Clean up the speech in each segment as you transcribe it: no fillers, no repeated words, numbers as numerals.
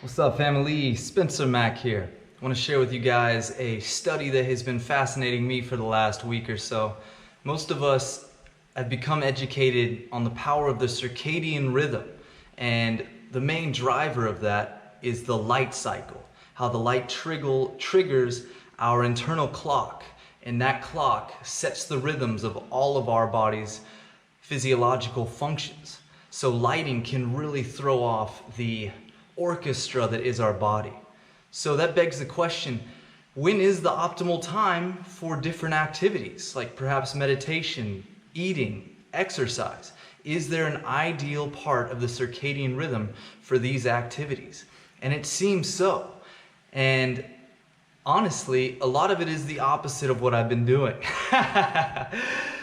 What's up, family? Spencer-Mack here. I want to share with you guys a study that has been fascinating me for the last week or so. Most of us have become educated on the power of the circadian rhythm, and the main driver of that is the light cycle, how the light triggers our internal clock, and that clock sets the rhythms of all of our body's physiological functions. So lighting can really throw off the orchestra that is our body. So that begs the question, when is the optimal time for different activities, like perhaps meditation, eating, exercise? Is there an ideal part of the circadian rhythm for these activities? And it seems so. And honestly, a lot of it is the opposite of what I've been doing.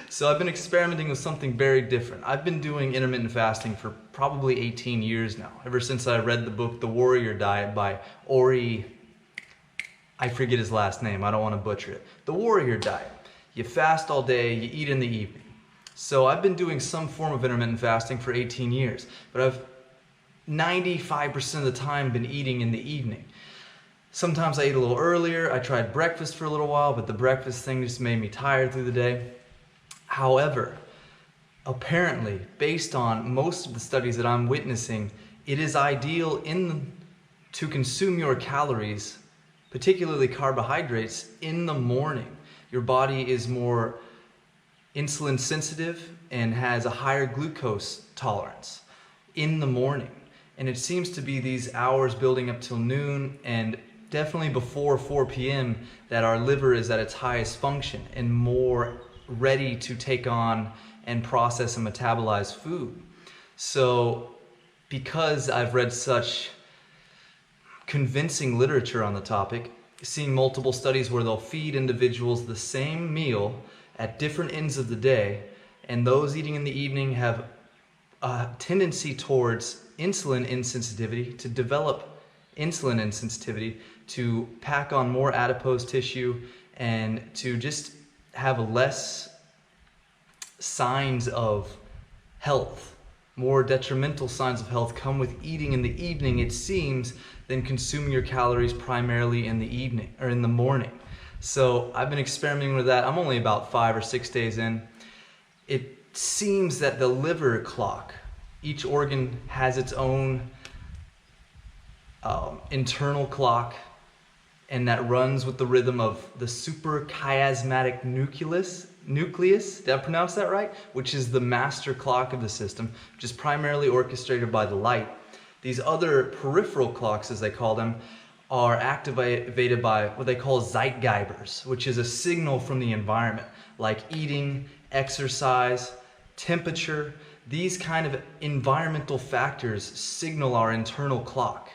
So I've been experimenting with something very different. I've been doing intermittent fasting for probably 18 years now, ever since I read the book The Warrior Diet by I forget his last name, I don't want to butcher it. The Warrior Diet. You fast all day, you eat in the evening. So I've been doing some form of intermittent fasting for 18 years, but I've 95% of the time been eating in the evening. Sometimes I eat a little earlier. I tried breakfast for a little while, but the breakfast thing just made me tired through the day. However, apparently, based on most of the studies that I'm witnessing, it is ideal to consume your calories, particularly carbohydrates, in the morning. Your body is more insulin sensitive and has a higher glucose tolerance in the morning. And it seems to be these hours building up till noon and definitely before 4 p.m. that our liver is at its highest function and more ready to take on and process and metabolize food. So because I've read such convincing literature on the topic, seeing multiple studies where they'll feed individuals the same meal at different ends of the day, and those eating in the evening have a tendency towards insulin insensitivity, to develop insulin insensitivity, to pack on more adipose tissue, and to just have less signs of health. More detrimental signs of health come with eating in the evening, it seems, than consuming your calories primarily in the evening or in the morning. So I've been experimenting with that. I'm only about 5 or 6 days in. It seems that the liver clock, each organ has its own internal clock, and that runs with the rhythm of the suprachiasmatic nucleus, did I pronounce that right? Which is the master clock of the system, which is primarily orchestrated by the light. These other peripheral clocks, as they call them, are activated by what they call Zeitgebers, which is a signal from the environment, like eating, exercise, temperature. These kind of environmental factors signal our internal clock.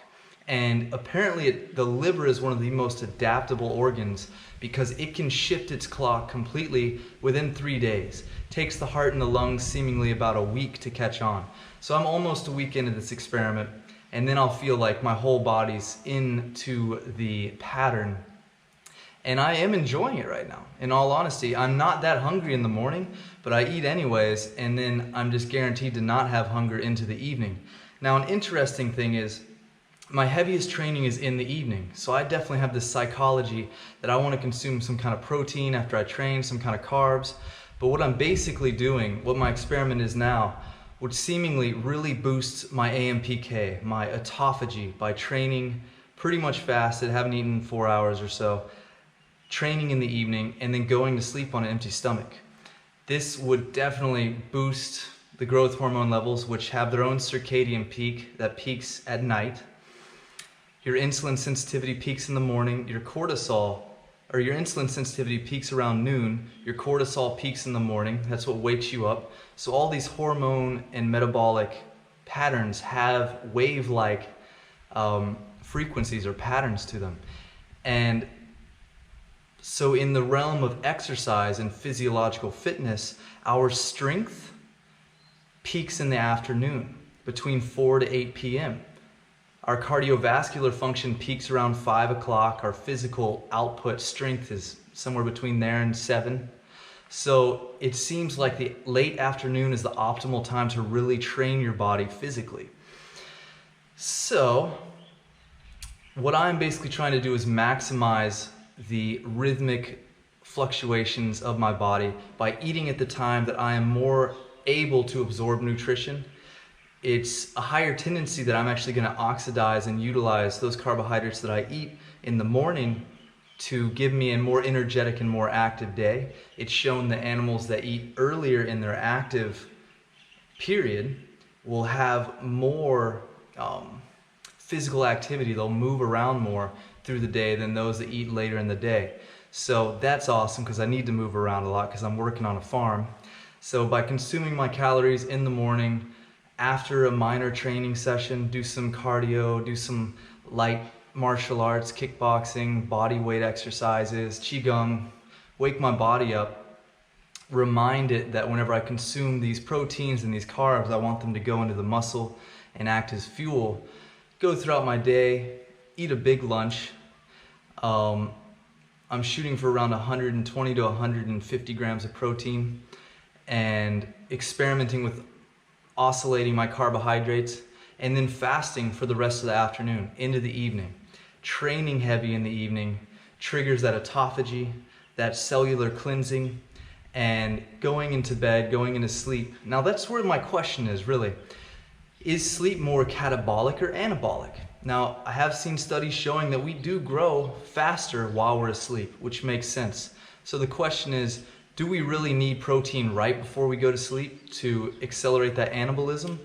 And apparently the liver is one of the most adaptable organs because it can shift its clock completely within 3 days. It takes the heart and the lungs seemingly about a week to catch on. So I'm almost a week into this experiment, and then I'll feel like my whole body's into the pattern. And I am enjoying it right now. In all honesty, I'm not that hungry in the morning, but I eat anyways, and then I'm just guaranteed to not have hunger into the evening. Now, an interesting thing is, my heaviest training is in the evening, so I definitely have this psychology that I want to consume some kind of protein after I train, some kind of carbs. But what I'm basically doing, what my experiment is now, which seemingly really boosts my AMPK, my autophagy, by training pretty much fasted, haven't eaten 4 hours or so, training in the evening, and then going to sleep on an empty stomach. This would definitely boost the growth hormone levels, which have their own circadian peak that peaks at night. Your insulin sensitivity peaks in the morning, your insulin sensitivity peaks around noon, your cortisol peaks in the morning, that's what wakes you up. So all these hormone and metabolic patterns have wave-like frequencies or patterns to them. And so in the realm of exercise and physiological fitness, our strength peaks in the afternoon between 4 to 8 p.m. Our cardiovascular function peaks around 5 o'clock. Our physical output strength is somewhere between there and 7. So it seems like the late afternoon is the optimal time to really train your body physically. So what I'm basically trying to do is maximize the rhythmic fluctuations of my body by eating at the time that I am more able to absorb nutrition. It's a higher tendency that I'm actually going to oxidize and utilize those carbohydrates that I eat in the morning to give me a more energetic and more active day. It's shown that animals that eat earlier in their active period will have more physical activity. They'll move around more through the day than those that eat later in the day. So that's awesome because I need to move around a lot because I'm working on a farm. So by consuming my calories in the morning, after a minor training session, do some cardio, do some light martial arts, kickboxing, body weight exercises, qigong, wake my body up, remind it that whenever I consume these proteins and these carbs, I want them to go into the muscle and act as fuel. Go throughout my day, eat a big lunch. I'm shooting for around 120 to 150 grams of protein and experimenting with oscillating my carbohydrates and then fasting for the rest of the afternoon into the evening. Training heavy in the evening triggers that autophagy, that cellular cleansing, and going into bed, going into sleep. Now that's where my question is really. Is sleep more catabolic or anabolic? Now, I have seen studies showing that we do grow faster while we're asleep, which makes sense. So the question is, do we really need protein right before we go to sleep to accelerate that anabolism?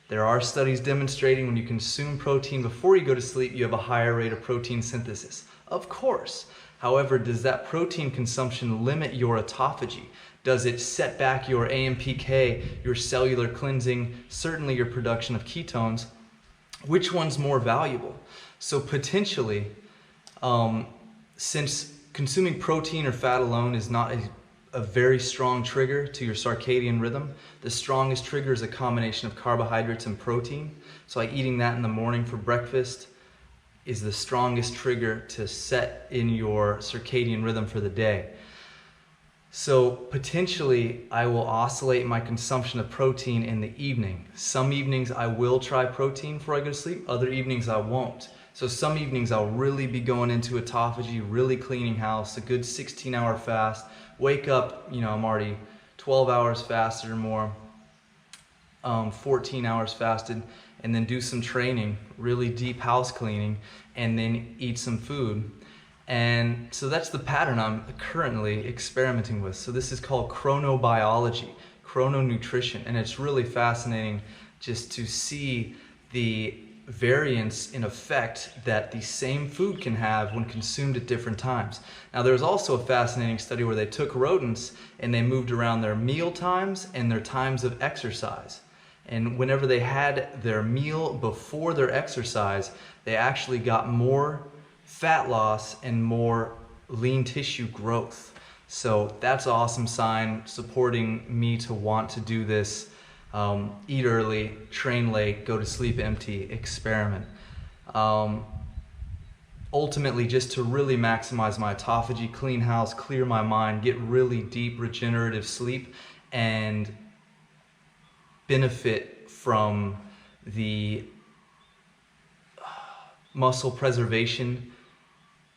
There are studies demonstrating when you consume protein before you go to sleep, you have a higher rate of protein synthesis. Of course. However, does that protein consumption limit your autophagy? Does it set back your AMPK, your cellular cleansing, certainly your production of ketones? Which one's more valuable? So potentially, since consuming protein or fat alone is not a very strong trigger to your circadian rhythm, the strongest trigger is a combination of carbohydrates and protein. So like eating that in the morning for breakfast is the strongest trigger to set in your circadian rhythm for the day. So potentially I will oscillate my consumption of protein in the evening. Some evenings I will try protein before I go to sleep, other evenings I won't. So some evenings I'll really be going into autophagy, really cleaning house, a good 16-hour fast, wake up, I'm already 12 hours fasted or more, 14 hours fasted, and then do some training, really deep house cleaning, and then eat some food. And so that's the pattern I'm currently experimenting with. So this is called chronobiology, chrononutrition, and it's really fascinating just to see the variance in effect that the same food can have when consumed at different times. Now there's also a fascinating study where they took rodents and they moved around their meal times and their times of exercise. And whenever they had their meal before their exercise, they actually got more fat loss and more lean tissue growth. So that's an awesome sign supporting me to want to do this. Eat early, train late, go to sleep empty, experiment. Ultimately just to really maximize my autophagy, clean house, clear my mind, get really deep regenerative sleep, and benefit from the muscle preservation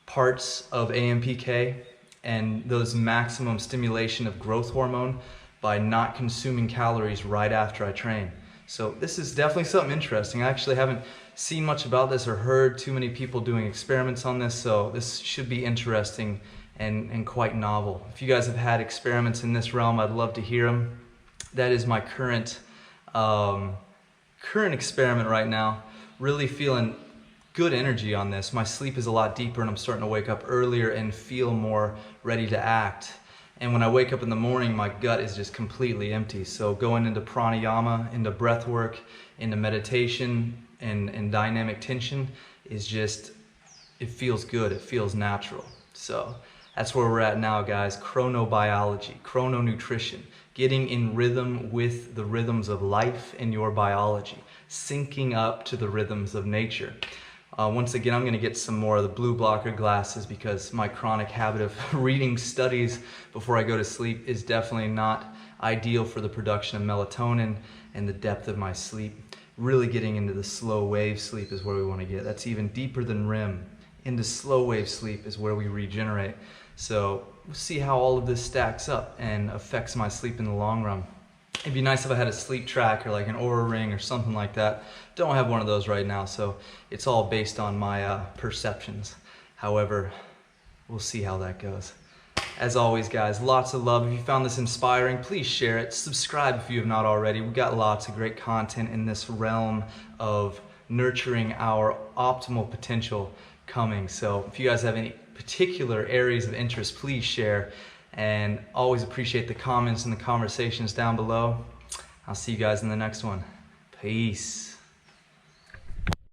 parts of AMPK and those maximum stimulation of growth hormone by not consuming calories right after I train. So this is definitely something interesting. I actually haven't seen much about this or heard too many people doing experiments on this, so this should be interesting and quite novel. If you guys have had experiments in this realm, I'd love to hear them. That is my current experiment right now. Really feeling good energy on this. My sleep is a lot deeper and I'm starting to wake up earlier and feel more ready to act. And when I wake up in the morning, my gut is just completely empty. So going into pranayama, into breath work, into meditation and dynamic tension is just, it feels good, it feels natural. So that's where we're at now, guys. Chronobiology, chrononutrition, getting in rhythm with the rhythms of life and your biology, syncing up to the rhythms of nature. Once again, I'm going to get some more of the blue blocker glasses because my chronic habit of reading studies before I go to sleep is definitely not ideal for the production of melatonin and the depth of my sleep. really getting into the slow wave sleep is where we want to get. That's even deeper than REM. Into slow wave sleep is where we regenerate. So we'll see how all of this stacks up and affects my sleep in the long run. It'd be nice if I had a sleep tracker, like an Oura Ring or something like that. Don't have one of those right now, so it's all based on my perceptions. However, we'll see how that goes. As always, guys, lots of love. If you found this inspiring, please share it. Subscribe if you have not already. We've got lots of great content in this realm of nurturing our optimal potential coming. So if you guys have any particular areas of interest, please share. And always appreciate the comments and the conversations down below. I'll see you guys in the next one. Peace.